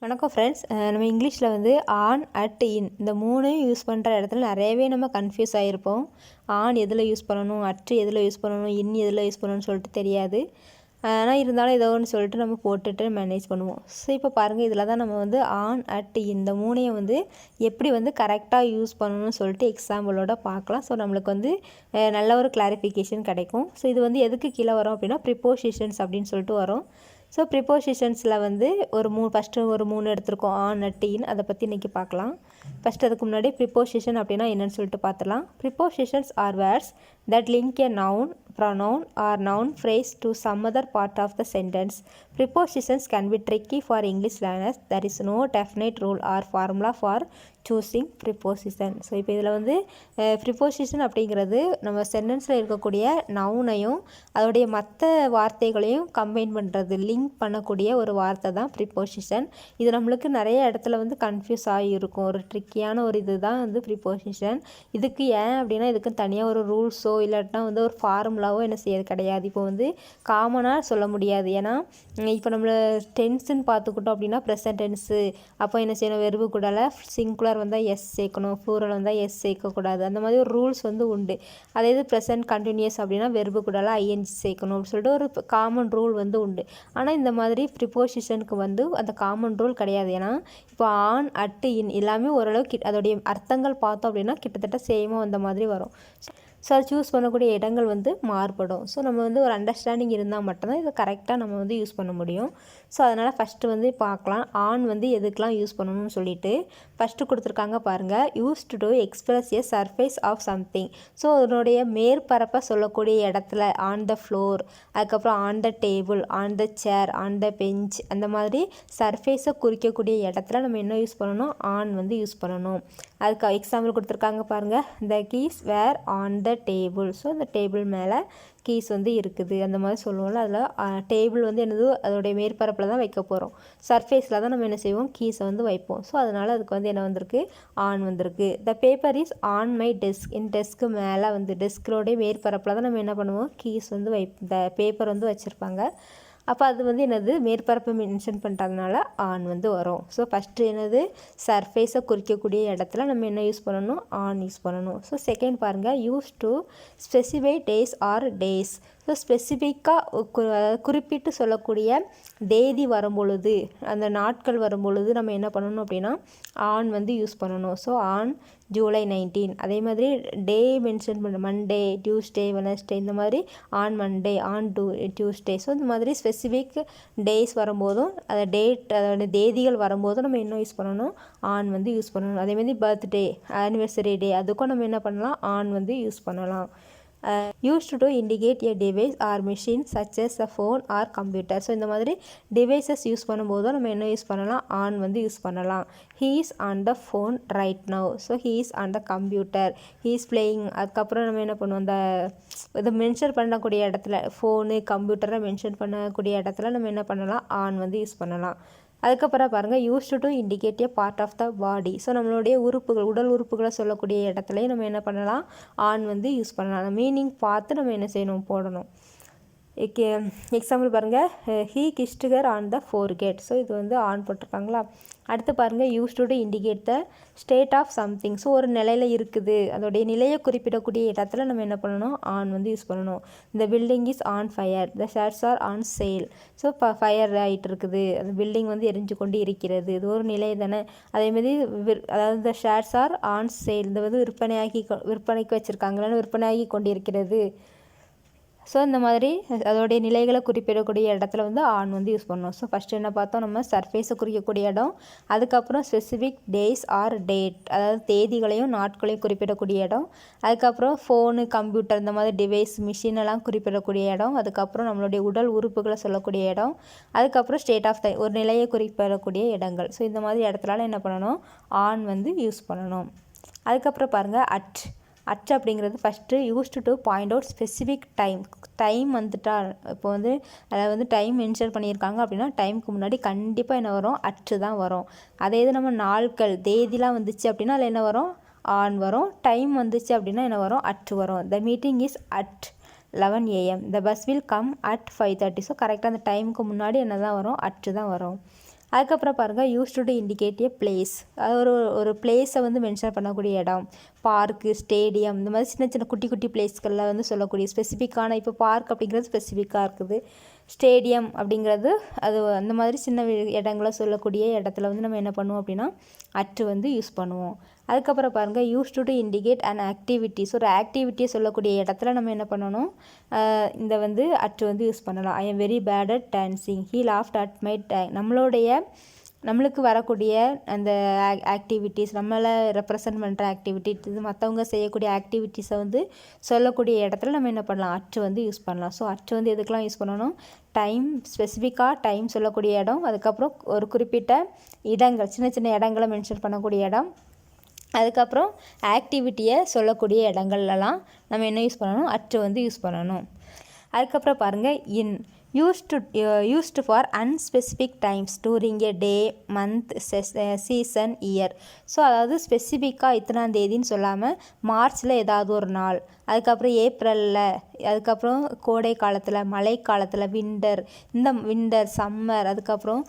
வணக்கம் ஃப்ரெண்ட்ஸ். நம்ம இங்கிலீஷில் வந்து ஆன், அட், இன் இந்த மூணையும் யூஸ் பண்ணுற இடத்துல நிறையவே நம்ம கன்ஃபியூஸ் ஆகிருப்போம். ஆன் எதில் யூஸ் பண்ணணும், அட் எதில் யூஸ் பண்ணணும், இன் எதில் யூஸ் பண்ணணும்னு சொல்லிட்டு தெரியாது. ஆனால் இருந்தாலும் ஏதோ ஒன்று சொல்லிட்டு நம்ம போட்டுட்டு மேனேஜ் பண்ணுவோம். ஸோ இப்போ பாருங்கள், இதில் தான் நம்ம வந்து ஆன், அட், இந்த மூணையும் வந்து எப்படி வந்து கரெக்டாக யூஸ் பண்ணணும்னு சொல்லிட்டு எக்ஸாம்பிளோட பார்க்கலாம். ஸோ நம்மளுக்கு வந்து நல்ல ஒரு கிளாரிஃபிகேஷன் கிடைக்கும். ஸோ இது வந்து எதுக்கு கீழே வரும் அப்படின்னா ப்ரிப்போசிஷன்ஸ் அப்படின்னு சொல்லிட்டு வரும். ஸோ ப்ரிப்போசிஷன்ஸில் வந்து ஃபஸ்ட்டு ஒரு 3 எடுத்திருக்கோம், ஆன், அட், இன். அதை பற்றி இன்றைக்கி பார்க்கலாம். ஃபஸ்ட்டு அதுக்கு முன்னாடி ப்ரிப்போசிஷன் அப்படின்னா என்னென்னு சொல்லிட்டு பார்த்துலாம். Prepositions are words that link a noun, pronoun or noun phrase to some other part of the sentence. Prepositions can be tricky for English learners. There is no definite rule or formula for choosing preposition. So இப்போ இதில் வந்து preposition அப்படிங்கிறது நம்ம சென்டென்ஸில் இருக்கக்கூடிய நவுனையும் அதோடைய மற்ற வார்த்தைகளையும் combine பண்ணுறது, லிங்க் பண்ணக்கூடிய ஒரு வார்த்தை தான் ப்ரிப்போசிஷன். இது நம்மளுக்கு நிறைய இடத்துல வந்து கன்ஃபியூஸ் ஆகியிருக்கும். ஒரு ட்ரிக்கியான ஒரு இது தான் வந்து ப்ரிப்போசிஷன். இதுக்கு ஏன் அப்படின்னா இதுக்கு தனியாக ஒரு ரூல்ஸோ இல்லாட்டினா வந்து ஒரு ஃபார்முலாவோ என்ன செய்யறது கிடையாது. இப்போ வந்து காமனாக சொல்ல முடியாது. ஏன்னா இப்போ நம்மளை டென்ஸுன்னு பார்த்துக்கிட்டோம் அப்படின்னா ப்ரெசன்ட் டென்ஸு, அப்போ என்ன செய்யணும், வெர்பு கூடால சிங்குலர் வந்தால் எஸ் சேர்க்கணும், ப்ளூரல் வந்தால் எஸ் சேர்க்கக்கூடாது. அந்த மாதிரி ஒரு ரூல்ஸ் வந்து உண்டு. அதே இது ப்ரெசன்ட் கண்டினியூஸ் அப்படின்னா வெர்பு கூடால ஐஎன்ஜி சேர்க்கணும் அப்படின்னு சொல்லிட்டு ஒரு காமன் ரூல் வந்து உண்டு. ஆனால் இந்த மாதிரி ப்ரிப்போசிஷனுக்கு வந்து அந்த காமன் ரூல் கிடையாது. ஏன்னா இப்போ ஆன், அட், இன் எல்லாமே ஓரளவு அதோடைய அர்த்தங்கள் பார்த்தோம் அப்படின்னா கிட்டத்தட்ட சேமாக அந்த மாதிரி வரும். ஸோ அது சூஸ் பண்ணக்கூடிய இடங்கள் வந்து மாறுபடும். ஸோ நம்ம வந்து ஒரு அண்டர்ஸ்டாண்டிங் இருந்தால் மட்டும்தான் இதை கரெக்டாக நம்ம வந்து யூஸ் பண்ண முடியும். ஸோ அதனால் ஃபஸ்ட்டு வந்து பார்க்கலாம் ஆன் வந்து எதுக்கெலாம் யூஸ் பண்ணணும்னு சொல்லிட்டு. ஃபஸ்ட்டு கொடுத்துருக்காங்க பாருங்கள், use to express a surface of something. So அதனுடைய மேற்பரப்பை சொல்லக்கூடிய இடத்துல ஆன் த ஃப்ளோர், அதுக்கப்புறம் on the table, on the chair, on the bench, அந்த மாதிரி சர்ஃபேஸை குறிக்கக்கூடிய இடத்துல நம்ம என்ன யூஸ் பண்ணணும், ஆன் வந்து யூஸ் பண்ணணும். அதுக்கு எக்ஸாம்பிள் கொடுத்துருக்காங்க பாருங்கள், the keys were on the table. So அந்த டேபிள் மேலே கீஸ் வந்து இருக்குது அந்த மாதிரி சொல்லுவோம்ல. அதில் டேபிள் வந்து என்னது அதோடைய மேற்பரப்பில் தான் வைக்க போகிறோம். சர்ஃபேஸில் தான் நம்ம என்ன செய்வோம், கீஸை வந்து வைப்போம். ஸோ அதனால் அதுக்கு வந்து என்ன வந்திருக்கு, ஆன் வந்திருக்கு. The paper is on my desk. இந்த டெஸ்க்கு மேலே வந்து டெஸ்கோடைய மேற்பரப்பில் தான் நம்ம என்ன பண்ணுவோம், கீஸ் வந்து இந்த பேப்பர் வந்து வச்சுருப்பாங்க. அப்போ அது வந்து என்னது மேற்பரப்பை மென்ஷன் பண்ணுறதுனால ஆன் வந்து வரும். ஸோ ஃபஸ்ட்டு என்னது சர்ஃபேஸை குறிக்கக்கூடிய இடத்துல நம்ம என்ன யூஸ் பண்ணணும், ஆன் யூஸ் பண்ணணும். ஸோ செகண்ட் பாருங்கள், use to specify days or days. So ஸ்பெசிஃபிக்காக குறிப்பிட்டு சொல்லக்கூடிய தேதி வரும்பொழுது, அந்த நாட்கள் வரும்பொழுது நம்ம என்ன பண்ணணும் அப்படின்னா ஆன் வந்து யூஸ் பண்ணணும். So on July 19. அதே மாதிரி டே மென்ஷன் பண்ண மண்டே, டியூஸ்டே, வெனஸ்டே, இந்த மாதிரி on Monday, on Tuesday. So இந்த மாதிரி ஸ்பெசிஃபிக் டேஸ் வரும்போதும் அதை டேட் அதோட தேதிகள் வரும்போதும் நம்ம என்ன யூஸ் பண்ணணும், ஆன் வந்து யூஸ் பண்ணணும். அதே மாதிரி பர்த்டே, ஆனிவர்சரி டே, அதுக்கும் நம்ம என்ன பண்ணலாம், ஆன் வந்து யூஸ் பண்ணலாம். used to indicate a device or machine such as a phone or computer. So இந்த மாதிரி டிவைசஸ் யூஸ் பண்ணும்போது நம்ம என்ன யூஸ் பண்ணலாம், ஆன் வந்து யூஸ் பண்ணலாம். he is on the phone right now. So he is on the computer, he is playing. அதுக்கப்புறம் நம்ம என்ன பண்ணுவோம், அந்த இதை மென்ஷன் பண்ணக்கூடிய இடத்துல ஃபோனு கம்ப்யூட்டரை மென்ஷன் பண்ணக்கூடிய இடத்துல நம்ம என்ன பண்ணலாம், ஆன் வந்து யூஸ் பண்ணலாம். அதுக்கப்புறம் பாருங்கள், use to indicate a part of the body. So நம்மளுடைய உறுப்புகள், உடல் உறுப்புகளை சொல்லக்கூடிய இடத்துலையும் நம்ம என்ன பண்ணலாம், ஆன் வந்து யூஸ் பண்ணலாம். அந்த மீனிங் பார்த்து நம்ம என்ன செய்யணும், போடணும். எக்ஸாம்பிள் பாருங்கள், he kissed her on the forehead. So இது வந்து ஆன் போட்டிருக்காங்களா. அடுத்து பாருங்கள், use to indicate the state of something. So ஒரு நிலையில் இருக்குது, அதோடைய நிலையை குறிப்பிடக்கூடிய இடத்துல நம்ம என்ன பண்ணணும், ஆன் வந்து யூஸ் பண்ணணும். இந்த building is on fire, the shirts are on sale. So இப்போ ஃபயர் ஆகிட்டு இருக்குது, அந்த பில்டிங் வந்து எரிஞ்சு கொண்டு இருக்கிறது, இது ஒரு நிலை தானே. அதேமாதிரி அதாவது த ஷர்ட்ஸ் ஆர் ஆன் சேல், இந்த வந்து விற்பனைக்கு வச்சுருக்காங்களான்னு விற்பனையாகி கொண்டு இருக்கிறது. ஸோ இந்த மாதிரி அதோடைய நிலைகளை குறிப்பிடக்கூடிய இடத்துல வந்து ஆன் வந்து யூஸ் பண்ணணும். ஸோ ஃபஸ்ட்டு என்ன பார்த்தோம், நம்ம சர்ஃபேஸை குறிக்கக்கூடிய இடம், அதுக்கப்புறம் ஸ்பெசிஃபிக் டேஸ் ஆர் டேட், அதாவது தேதிகளையும் நாட்களையும் குறிப்பிடக்கூடிய இடம், அதுக்கப்புறம் ஃபோனு கம்ப்யூட்டர் இந்த மாதிரி டிவைஸ் மிஷினெல்லாம் குறிப்பிடக்கூடிய இடம், அதுக்கப்புறம் நம்மளுடைய உடல் உறுப்புகளை சொல்லக்கூடிய இடம், அதுக்கப்புறம் ஸ்டேட் ஆஃப் டைம் ஒரு நிலையை குறிப்பிடக்கூடிய இடங்கள். ஸோ இந்த மாதிரி இடத்துலலாம் என்ன பண்ணணும், ஆன் வந்து யூஸ் பண்ணணும். அதுக்கப்புறம் பாருங்கள், அட் அப்படிங்கிறது first used to point out specific time வந்துட்டா. இப்போ வந்து அதை வந்து டைம் மென்ஷன் பண்ணியிருக்காங்க அப்படின்னா டைமுக்கு முன்னாடி கண்டிப்பாக என்ன வரும், அட்டு தான் வரும். அதே இது நம்ம நாட்கள் தேதிலாம் வந்துச்சு அப்படின்னா அதில் என்ன வரும், ஆன் வரும். டைம் வந்துச்சு அப்படின்னா என்ன வரும், அட்டு வரும். The meeting is at 11 AM. The bus will come at 5:30. So கரெக்டாக அந்த டைமுக்கு முன்னாடி என்ன தான் வரும், அட்டு தான் வரும். அதுக்கப்புறம் பாருங்கள் use to indicate A place, அது ஒரு பிளேஸை வந்து மென்ஷன் பண்ணக்கூடிய இடம். பார்க்கு, ஸ்டேடியம், இந்த மாதிரி சின்ன சின்ன குட்டி குட்டி பிளேஸ்களில் வந்து சொல்லக்கூடிய ஸ்பெசிஃபிக்கான, இப்போ பார்க் அப்படிங்கிறது ஸ்பெசிஃபிக்காக இருக்குது, ஸ்டேடியம் அப்படிங்கிறது அது அந்த மாதிரி சின்ன இடங்களை சொல்லக்கூடிய இடத்துல வந்து நம்ம என்ன பண்ணுவோம் அப்படின்னா அட்டு வந்து யூஸ் பண்ணுவோம். அதுக்கப்புறம் பாருங்கள் use to indicate and activities, ஒரு ஆக்டிவிட்டியை சொல்லக்கூடிய இடத்துல நம்ம என்ன பண்ணணும், இந்த வந்து அட்டு வந்து யூஸ் பண்ணலாம். I am very bad at dancing, he laughed at my நம்மளுக்கு வரக்கூடிய அந்த ஆக்டிவிட்டீஸ், நம்மளை ரெப்ரசன்ட் பண்ணுற ஆக்டிவிட்டிஸ், இது மற்றவங்க செய்யக்கூடிய ஆக்டிவிட்டீஸை வந்து சொல்லக்கூடிய இடத்துல நம்ம என்ன பண்ணலாம், அச்சு வந்து யூஸ் பண்ணலாம். ஸோ அச்சு வந்து எதுக்கெலாம் யூஸ் பண்ணணும், டைம், ஸ்பெசிஃபிக்காக டைம் சொல்லக்கூடிய இடம், அதுக்கப்புறம் ஒரு குறிப்பிட்ட இடங்கள், சின்ன சின்ன இடங்களை மென்ஷன் பண்ணக்கூடிய இடம், அதுக்கப்புறம் ஆக்டிவிட்டியை சொல்லக்கூடிய இடங்கள்லாம் நம்ம என்ன யூஸ் பண்ணணும், அச்சு வந்து யூஸ் பண்ணணும். அதுக்கப்புறம் பாருங்கள் used for unspecific times during a day, month, season, year. So அதாவது ஸ்பெசிஃபிக்காக இத்தனாம் தேதின்னு சொல்லாமல் மார்ச்சில் ஏதாவது ஒரு நாள், அதுக்கப்புறம் ஏப்ரலில், அதுக்கப்புறம் கோடை காலத்தில், மழை காலத்தில், விண்டர், சம்மர், அதுக்கப்புறம்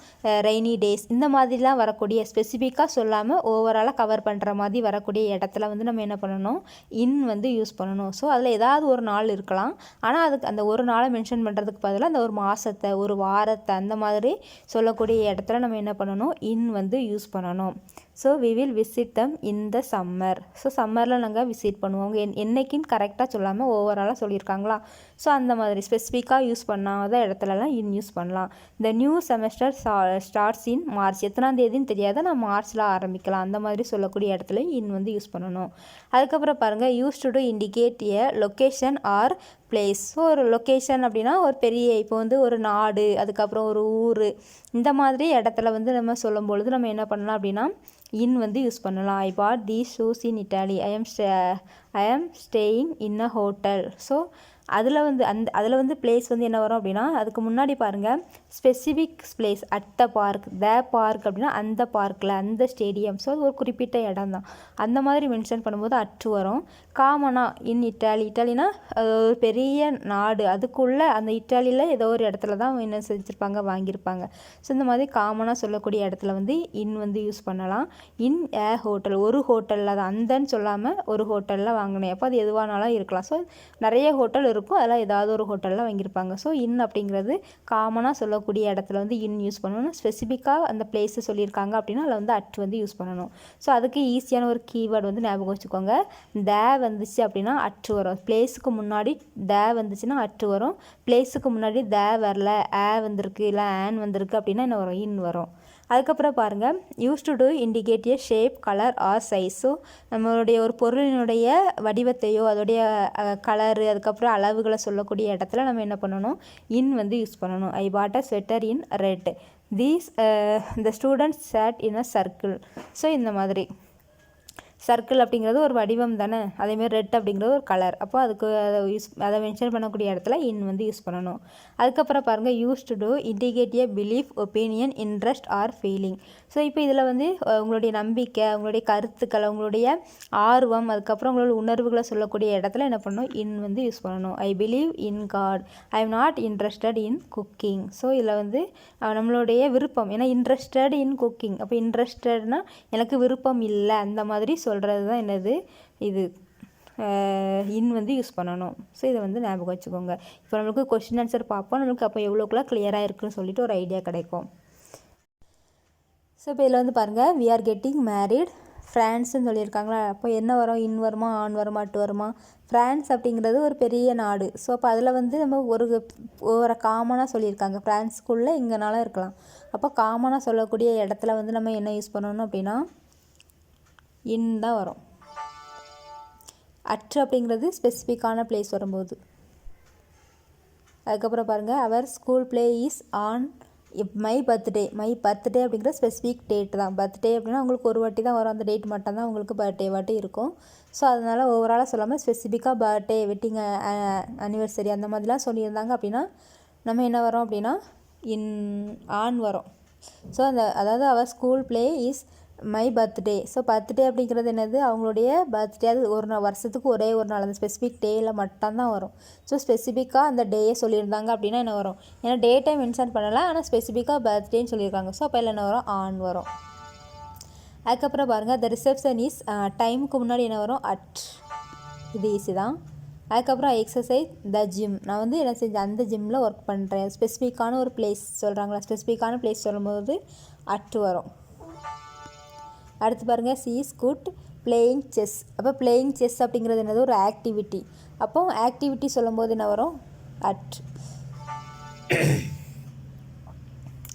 ரெய்னி டேஸ், இந்த மாதிரிலாம் வரக்கூடிய ஸ்பெசிஃபிக்காக சொல்லாமல் ஓவராலாக கவர் பண்ணுற மாதிரி வரக்கூடிய இடத்துல வந்து நம்ம என்ன பண்ணணும், இன் வந்து யூஸ் பண்ணணும். ஸோ அதில் ஏதாவது ஒரு நாள் இருக்கலாம், ஆனால் அதுக்கு அந்த ஒரு நாளை மென்ஷன் பண்ணுறதுக்கு பதிலாக அந்த ஒரு மாதத்தை, ஒரு வாரத்தை, அந்த மாதிரி சொல்லக்கூடிய இடத்துல நம்ம என்ன பண்ணணும், இன் வந்து யூஸ் பண்ணணும். So we will visit them in the summer. So சம்மரில் நாங்கள் விசிட் பண்ணுவோம். என்னைக்குன்னு கரெக்டாக சொல்லாமல் ஓவராலாக சொல்லியிருக்காங்களா, ஸோ அந்த மாதிரி ஸ்பெசிஃபிக்காக யூஸ் பண்ணாத இடத்துலலாம் இன் யூஸ் பண்ணலாம். The new semester starts in March, எத்தனாம் தேதின்னு தெரியாத நான் மார்ச்சில் ஆரம்பிக்கலாம், அந்த மாதிரி சொல்லக்கூடிய இடத்துல இன் வந்து யூஸ் பண்ணணும். அதுக்கப்புறம் பாருங்கள் use to indicate a location or place. So ஒரு லொக்கேஷன் அப்படின்னா ஒரு பெரிய, இப்போ வந்து ஒரு நாடு, அதுக்கப்புறம் ஒரு ஊர், இந்த மாதிரி இடத்துல வந்து நம்ம சொல்லும் பொழுது நம்ம என்ன பண்ணலாம் அப்படின்னா இன் வந்து யூஸ் பண்ணலாம். ஐ பாட் தீஸ் ஷூஸ் இன் இட்டாலி, ஐ ஆம் staying in a hotel. So அதில் வந்து பிளேஸ் வந்து என்ன வரும் அப்படின்னா, அதுக்கு முன்னாடி பாருங்கள் specific place, at the park, the park அப்படின்னா அந்த பார்க்கில், அந்த ஸ்டேடியம், ஸோ அது ஒரு குறிப்பிட்ட இடம் தான், அந்த மாதிரி மென்ஷன் பண்ணும்போது அட்டு வரும். காமனாக இன் இட்டாலினா ஒரு பெரிய நாடு, அதுக்குள்ளே அந்த இட்டாலியில் ஏதோ ஒரு இடத்துல தான் என்ன செஞ்சுருப்பாங்க, வாங்கியிருப்பாங்க. ஸோ இந்த மாதிரி காமனாக சொல்லக்கூடிய இடத்துல வந்து இன் வந்து யூஸ் பண்ணலாம். இன் ஏ ஹோட்டல், ஒரு ஹோட்டலில் தான், அந்தன்னு சொல்லாமல் ஒரு ஹோட்டலில் வாங்கினேன், அப்போ அது எதுவானாலும் இருக்கலாம். ஸோ நிறைய ஹோட்டல் இருக்கும், அதெல்லாம் ஏதாவது ஒரு ஹோட்டலில் வாங்கியிருப்பாங்க. ஸோ இன் அப்படிங்கிறது காமனாக சொல்லக்கூடிய இடத்துல வந்து இன் யூஸ் பண்ணணும். ஸ்பெசிஃபிக்காக அந்த பிளேஸை சொல்லியிருக்காங்க அப்படின்னா அதில் வந்து அட் வந்து யூஸ் பண்ணணும். ஸோ அதுக்கு ஈஸியான ஒரு கீவேர்டு வந்து ஞாபகம் வச்சுக்கோங்க. த வந்துச்சு அப்படின்னா அட்டு வரும், பிளேஸுக்கு முன்னாடி த வந்துச்சுன்னா அட்டு வரும், பிளேஸுக்கு முன்னாடி த வரல, வந்திருக்கு, இல்லை ஆன் வந்திருக்கு அப்படின்னா என்ன வரும், இன் வரும். அதுக்கப்புறம் பாருங்கள் use to indicate a shape, colour or size. So நம்மளுடைய ஒரு பொருளினுடைய வடிவத்தையோ அதோடைய கலரு, அதுக்கப்புறம் அளவுகளை சொல்லக்கூடிய இடத்துல நம்ம என்ன பண்ணணும், இன் வந்து யூஸ் பண்ணணும். I put a sweater in red, these the students sat in a circle. So இந்த மாதிரி சர்க்கிள் அப்படிங்கிறது ஒரு வடிவம் தானே, அதேமாதிரி ரெட் அப்படிங்கிறது ஒரு கலர், அப்போ அதுக்கு அதை மென்ஷன் பண்ணக்கூடிய இடத்துல இன் வந்து யூஸ் பண்ணணும். அதுக்கப்புறம் பாருங்கள் use to indicate A belief, opinion, interest are feeling. So இப்போ இதில் வந்து உங்களுடைய நம்பிக்கை, உங்களுடைய கருத்துக்கள், உங்களுடைய ஆர்வம், அதுக்கப்புறம் உங்களோட உணர்வுகளை சொல்லக்கூடிய இடத்துல என்ன பண்ணணும், இன் வந்து யூஸ் பண்ணணும். I believe in God, I am not interested in cooking. So இதில் வந்து நம்மளுடைய விருப்பம், ஏன்னா இன்ட்ரெஸ்டட் இன் குக்கிங், அப்போ இன்ட்ரெஸ்டட்னா எனக்கு விருப்பம் இல்லை, அந்த மாதிரி சொல்கிறது தான் என்னது, இது இன் வந்து யூஸ் பண்ணணும். ஸோ இதை வந்து ஞாபகம் வச்சுக்கோங்க. இப்போ நம்மளுக்கு கொஸ்டின் ஆன்சர் பார்ப்போம், நம்மளுக்கு அப்போ எவ்வளோக்குலாம் கிளியராக இருக்குன்னு சொல்லிட்டு ஒரு ஐடியா கிடைக்கும். ஸோ இப்போ இதில் வந்து பாருங்கள் வி ஆர் கெட்டிங் மேரிட் ஃப்ரான்ஸ்ன்னு சொல்லியிருக்காங்களா, அப்போ என்ன வரும், இன் வருமா, ஆன் வருமா, அட்டு வருமா. ஃப்ரான்ஸ் அப்படிங்கிறது ஒரு பெரிய நாடு. ஸோ அப்போ அதில் வந்து நம்ம ஒரு காமனாக சொல்லியிருக்காங்க, ஃப்ரான்ஸ்க்குள்ளே இங்கேனாலும் இருக்கலாம். அப்போ காமனாக சொல்லக்கூடிய இடத்துல வந்து நம்ம என்ன யூஸ் பண்ணணும் அப்படின்னா இன் தான் வரும். அட்டு அப்படிங்கிறது ஸ்பெசிஃபிக்கான பிளேஸ் வரும்போது. அதுக்கப்புறம் பாருங்கள் அவர் school play is on my birthday அப்படிங்கிற ஸ்பெசிஃபிக் டேட் தான். பர்த்டே அப்படின்னா உங்களுக்கு ஒரு வாட்டி தான் வரும், அந்த டேட் மட்டும்தான் உங்களுக்கு பர்த்டே வாட்டி இருக்கும். ஸோ அதனால் ஓவராலாக சொல்லாமல் ஸ்பெசிஃபிக்காக பர்த்டே, வெட்டிங் அனிவர்சரி அந்த மாதிரிலாம் சொல்லியிருந்தாங்க அப்படின்னா நம்ம என்ன வரும் அப்படின்னா ஆன் வரும். ஸோ அதாவது அவர் school play is my birthday. So birthday அப்படிங்கிறது என்னது, அவங்களுடைய பர்த்டே. அது ஒரு நாள், வருஷத்துக்கு ஒரே ஒரு நாள், அந்த ஸ்பெசிஃபிக் டேயில் மட்டும்தான் வரும். ஸோ ஸ்பெசிஃபிக்காக அந்த டேயை சொல்லியிருந்தாங்க அப்படின்னா என்ன வரும், ஏன்னா டேட்டை மென்ஷன் பண்ணலாம், ஆனால் ஸ்பெசிஃபிக்காக பர்த்டேன்னு சொல்லியிருக்காங்க. ஸோ அப்போ இல்லை என்ன வரும், ஆன் வரும். அதுக்கப்புறம் பாருங்கள், த ரிசப்ஷன் இஸ், டைமுக்கு முன்னாடி என்ன வரும், அட். இது ஈஸி தான். அதுக்கப்புறம் எக்ஸசைஸ் த ஜிம். நான் வந்து என்ன செஞ்சேன், அந்த ஜிம்மில் ஒர்க் பண்ணுறேன். ஸ்பெசிஃபிக்கான ஒரு பிளேஸ் சொல்கிறாங்களா, ஸ்பெசிஃபிக்கான பிளேஸ் சொல்லும்போது அட் வரும். அடுத்து பாருங்கள், C is good playing chess. அப்போ பிளேயிங் செஸ் அப்படிங்கிறது என்னது, ஒரு ஆக்டிவிட்டி. அப்போ ஆக்டிவிட்டி சொல்லும்போது என்ன வரும், அட்.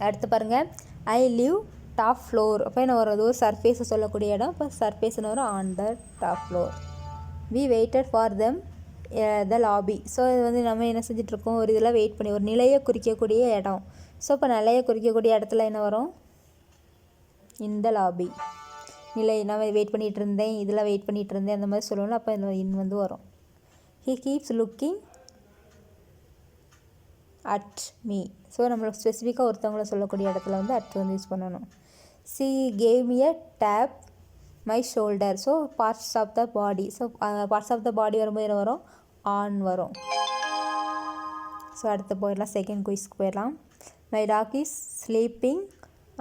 அடுத்து பாருங்கள், ஐ லிவ் டாப் ஃப்ளோர். அப்போ என்ன வரும், ஒரு சர்ஃபேஸை சொல்லக்கூடிய இடம். இப்போ சர்ஃபேஸ் என்ன வரும், on the top floor. We waited for them the lobby. So இது வந்து நம்ம என்ன செஞ்சிட்ருக்கோம், ஒரு இதில் வெயிட் பண்ணி, ஒரு நிலையை குறிக்கக்கூடிய இடம். ஸோ இப்போ நிலையை குறிக்கக்கூடிய இடத்துல என்ன வரும், இந்த லாபி. நிலை, நான் வெயிட் பண்ணிகிட்டு இருந்தேன், இதில் வெயிட் பண்ணிகிட்டு இருந்தேன், அந்த மாதிரி சொல்லுவோம்ல, அப்போ இன் வந்து வரும். He keeps looking at me. So நம்மளுக்கு ஸ்பெசிஃபிக்காக ஒருத்தவங்கள சொல்லக்கூடிய இடத்துல வந்து அட் வந்து யூஸ் பண்ணணும். She gave me a tap my shoulder. So parts of the body. So parts of the body வரும்போது என்ன வரும், ஆன் வரும். ஸோ அடுத்து போயிடலாம், செகண்ட் குயிஸ்க்கு போயிடலாம். My dog is sleeping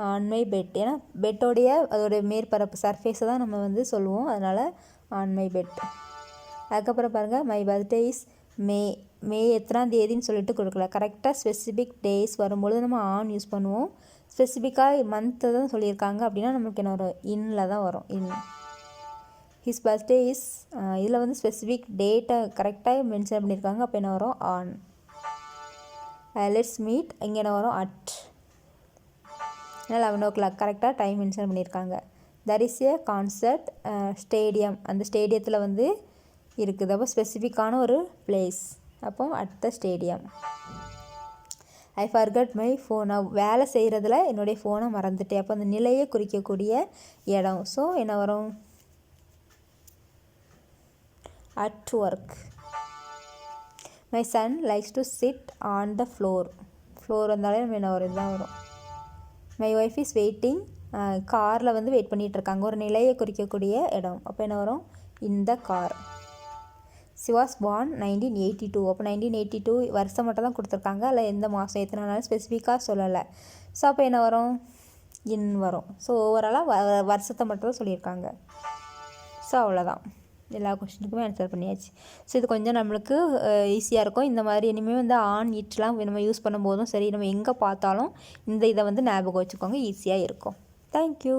on my bed. ஏன்னா பெட்டோடைய அதோடைய மேற்பரப்பு சர்ஃபேஸை தான் நம்ம வந்து சொல்லுவோம், அதனால் ஆன் மை பெட். அதுக்கப்புறம் பாருங்கள், my birthday is May. May எத்தனாம் தேதின்னு சொல்லிட்டு கொடுக்கல, கரெக்டாக ஸ்பெசிஃபிக் டேஸ் வரும்பொழுது நம்ம ஆன் யூஸ் பண்ணுவோம். ஸ்பெசிஃபிக்காக மந்த்தை தான் சொல்லியிருக்காங்க அப்படின்னா நமக்கு என்ன வரும், இன்னில் தான் வரும், இன். ஹிஸ் பர்த்டே இஸ், இதில் வந்து ஸ்பெசிஃபிக் டேட்டை கரெக்டாக மென்ஷன் பண்ணியிருக்காங்க, அப்போ என்ன வரும், ஆன். லெட்ஸ் மீட், இங்கே என்ன வரும், அட். ஏன்னா 11 o'clock கரெக்டாக டைம் மென்ஷன் பண்ணியிருக்காங்க. There is a concert stadium. அந்த ஸ்டேடியத்தில் வந்து இருக்குது. அப்போ ஸ்பெசிஃபிக்கான ஒரு பிளேஸ், அப்போ at the stadium. I forgot my phone. நான் வேலை செய்கிறதுல என்னுடைய ஃபோனை மறந்துட்டேன். அப்போ அந்த நிலையை குறிக்கக்கூடிய இடம். ஸோ என்ன வரும், at work. My son likes to sit on the floor. Floor வந்தாலே நம்ம என்ன வரும், இதுதான் வரும். My wife is waiting. காரில் வந்து வெயிட் பண்ணிகிட்ருக்காங்க, ஒரு நிலையை குறிக்கக்கூடிய இடம். அப்போ என்ன வரும், இந்த கார். She was born 1982. அப்போ 1982 வருஷம் மட்டும் தான் கொடுத்துருக்காங்க, அதில் எந்த மாதம் எத்தனை நாள் ஸ்பெசிஃபிக்காக சொல்லலை. ஸோ அப்போ என்ன வரும், இன் வரும். ஸோ ஓவராலாக வருஷத்தை மட்டும் தான் சொல்லியிருக்காங்க. ஸோ அவ்வளோதான், எல்லா கொஸ்டினுக்குமே ஆன்சர் பண்ணியாச்சு. ஸோ இது கொஞ்சம் நம்மளுக்கு ஈஸியாக இருக்கும். இந்த மாதிரி இனிமேல் வந்து ஆன் இட்லாம் நம்ம யூஸ் பண்ணும்போதும் சரி, நம்ம எங்கே பார்த்தாலும் இந்த இதை வந்து ஞாபகம் வச்சுக்கோங்க, ஈஸியாக இருக்கும். தேங்க்யூ.